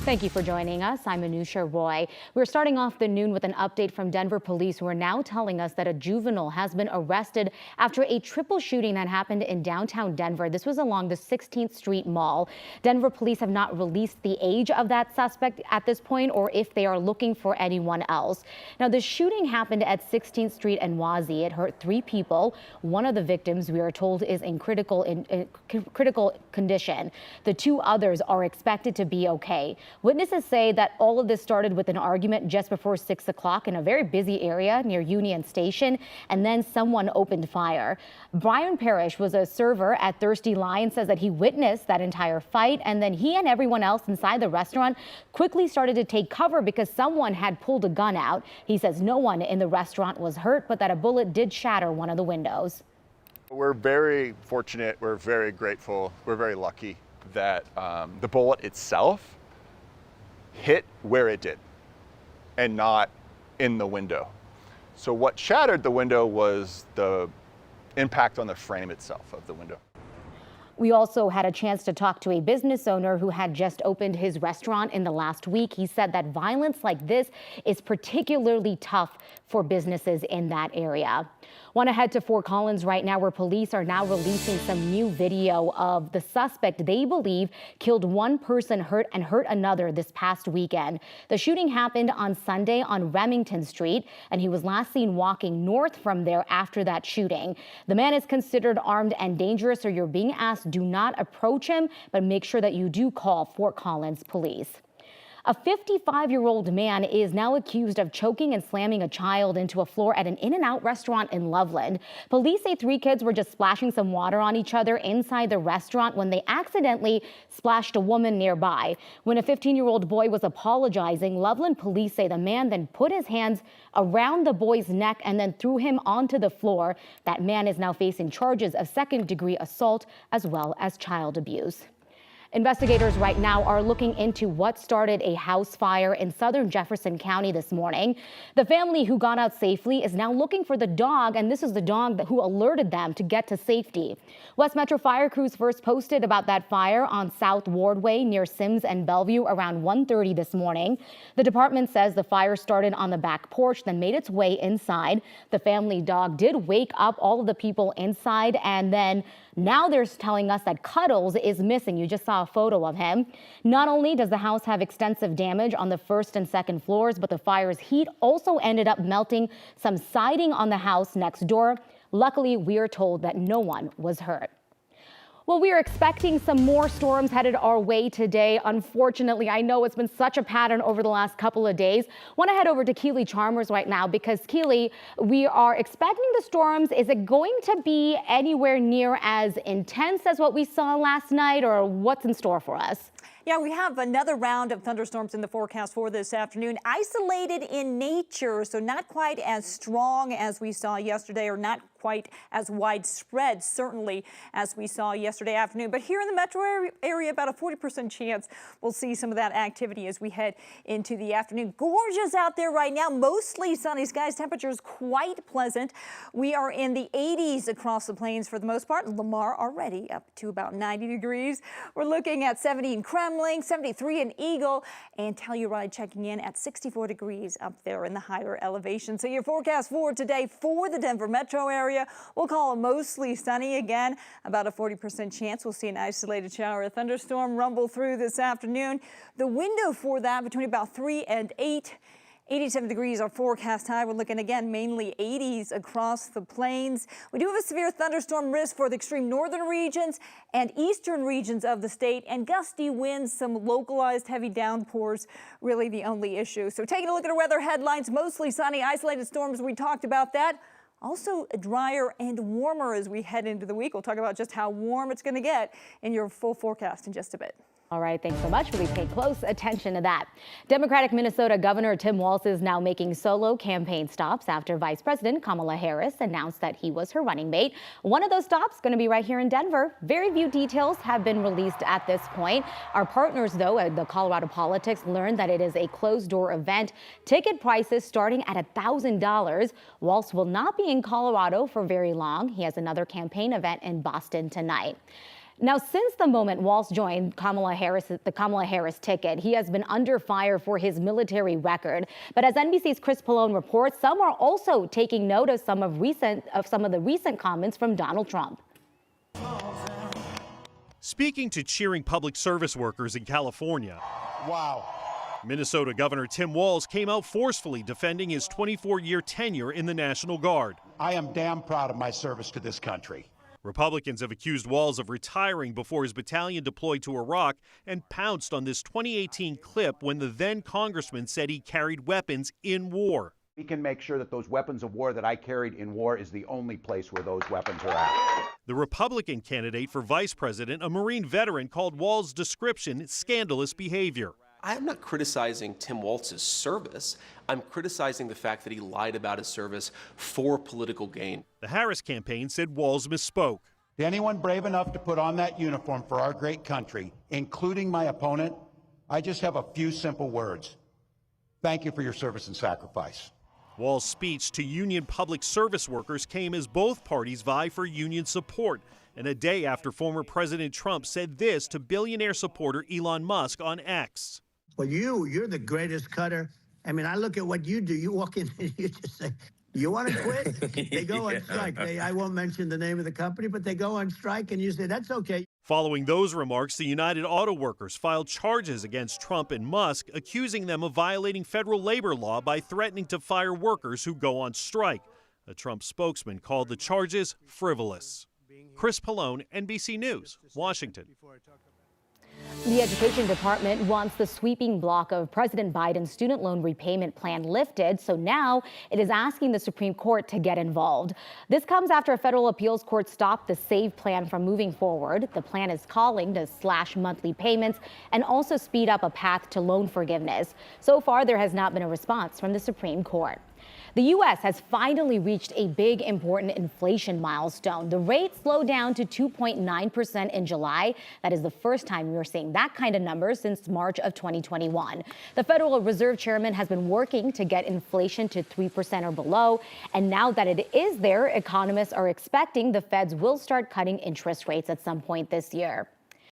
Thank you for joining us. I'm Anusha Roy. We're starting off the noon with an update from Denver police, who are now telling us that a juvenile has been arrested after a triple shooting that happened in downtown Denver. This was along the 16th Street Mall. Denver police have not released the age of that suspect at this point or if they are looking for anyone else. Now, the shooting happened at 16th Street and Wazee. It hurt 3 people. One of the victims, we are told, is in critical condition. The 2 others are expected to be okay. Witnesses say that all of this started with an argument just before 6 o'clock in a very busy area near Union Station, and then someone opened fire. Brian Parrish was a server at Thirsty Lion, says that he witnessed that entire fight, and then he and everyone else inside the restaurant quickly started to take cover because someone had pulled a gun out. He says no one in the restaurant was hurt, but that a bullet did shatter one of the windows. We're very fortunate, we're very grateful, we're very lucky that the bullet itself hit where it did and not in the window. So what shattered the window was the impact on the frame itself of the window. We also had a chance to talk to a business owner who had just opened his restaurant in the last week. He said that violence like this is particularly tough for businesses in that area. Want to head to Fort Collins right now, where police are now releasing some new video of the suspect they believe killed one person hurt another this past weekend. The shooting happened on Sunday on Remington Street, and he was last seen walking north from there after that shooting. The man is considered armed and dangerous, so you're being asked, do not approach him, but make sure that you do call Fort Collins police. A 55-year-old man is now accused of choking and slamming a child into a floor at an In-N-Out restaurant in Loveland. Police say 3 kids were just splashing some water on each other inside the restaurant when they accidentally splashed a woman nearby. When a 15-year-old boy was apologizing, Loveland police say the man then put his hands around the boy's neck and then threw him onto the floor. That man is now facing charges of second-degree assault as well as child abuse. Investigators right now are looking into what started a house fire in southern Jefferson County this morning. The family who got out safely is now looking for the dog, and this is the dog who alerted them to get to safety. West Metro fire crews first posted about that fire on South Wardway near Sims and Bellevue around 1:30 this morning. The department says the fire started on the back porch, then made its way inside. The family dog did wake up all of the people inside, and then now they're telling us that Cuddles is missing. You just saw a photo of him. Not only does the house have extensive damage on the 1st and 2nd floors, but the fire's heat also ended up melting some siding on the house next door. Luckily, we are told that no one was hurt. Well, we are expecting some more storms headed our way today. Unfortunately, I know it's been such a pattern over the last couple of days. Want to head over to Keely Chalmers right now because, Keely, we are expecting the storms. Is it going to be anywhere near as intense as what we saw last night, or what's in store for us? Yeah, we have another round of thunderstorms in the forecast for this afternoon. Isolated in nature, so not quite as strong as we saw yesterday, or not quite as widespread, certainly, as we saw yesterday afternoon. But here in the metro area, about a 40% chance we'll see some of that activity as we head into the afternoon. Gorgeous out there right now, mostly sunny skies. Temperatures quite pleasant. We are in the 80s across the plains for the most part. Lamar already up to about 90 degrees. We're looking at 70 in Kremling, 73 in Eagle, and Telluride checking in at 64 degrees up there in the higher elevation. So your forecast for today for the Denver metro area, we'll call it mostly sunny again. About a 40% chance we'll see an isolated shower or thunderstorm rumble through this afternoon. The window for that between about 3 and 8. 87 degrees our forecast high. We're looking again mainly 80s across the plains. We do have a severe thunderstorm risk for the extreme northern regions and eastern regions of the state, and gusty winds, some localized heavy downpours, really the only issue. So taking a look at our weather headlines, mostly sunny, isolated storms, we talked about that. Also drier and warmer as we head into the week. We'll talk about just how warm it's going to get in your full forecast in just a bit. All right, thanks so much. We'll pay close attention to that. Democratic Minnesota Governor Tim Walz is now making solo campaign stops after Vice President Kamala Harris announced that he was her running mate. One of those stops going to be right here in Denver. Very few details have been released at this point. Our partners, though, at the Colorado Politics, learned that it is a closed-door event. Ticket prices starting at $1,000. Walz will not be in Colorado for very long. He has another campaign event in Boston tonight. Now, since the moment Walz joined the Kamala Harris ticket, he has been under fire for his military record. But as NBC's Chris Pallone reports, some are also taking note of some of the recent comments from Donald Trump. Speaking to cheering public service workers in California, wow. Minnesota Governor Tim Walz came out forcefully defending his 24-year tenure in the National Guard. I am damn proud of my service to this country. Republicans have accused Walz of retiring before his battalion deployed to Iraq and pounced on this 2018 clip when the then congressman said he carried weapons in war. We can make sure that those weapons of war that I carried in war is the only place where those weapons are at. The Republican candidate for vice president, a Marine veteran, called Walz's description scandalous behavior. I'm not criticizing Tim Walz's service. I'm criticizing the fact that he lied about his service for political gain. The Harris campaign said Walz misspoke. To anyone brave enough to put on that uniform for our great country, including my opponent, I just have a few simple words. Thank you for your service and sacrifice. Walz's speech to union public service workers came as both parties vie for union support, and a day after former President Trump said this to billionaire supporter Elon Musk on X. Well, you're the greatest cutter. I mean, I look at what you do. You walk in and you just say, you want to quit? They go on strike. I won't mention the name of the company, but they go on strike and you say, that's okay. Following those remarks, the United Auto Workers filed charges against Trump and Musk, accusing them of violating federal labor law by threatening to fire workers who go on strike. A Trump spokesman called the charges frivolous. Chris Pallone, NBC News, Washington. The Education Department wants the sweeping block of President Biden's student loan repayment plan lifted, so now it is asking the Supreme Court to get involved. This comes after a federal appeals court stopped the SAVE plan from moving forward. The plan is calling to slash monthly payments and also speed up a path to loan forgiveness. So far, there has not been a response from the Supreme Court. The U.S. has finally reached a big, important inflation milestone. The rate slowed down to 2.9% in July. That is the first time we are seeing that kind of number since March of 2021. The Federal Reserve Chairman has been working to get inflation to 3% or below. And now that it is there, economists are expecting the Feds will start cutting interest rates at some point this year.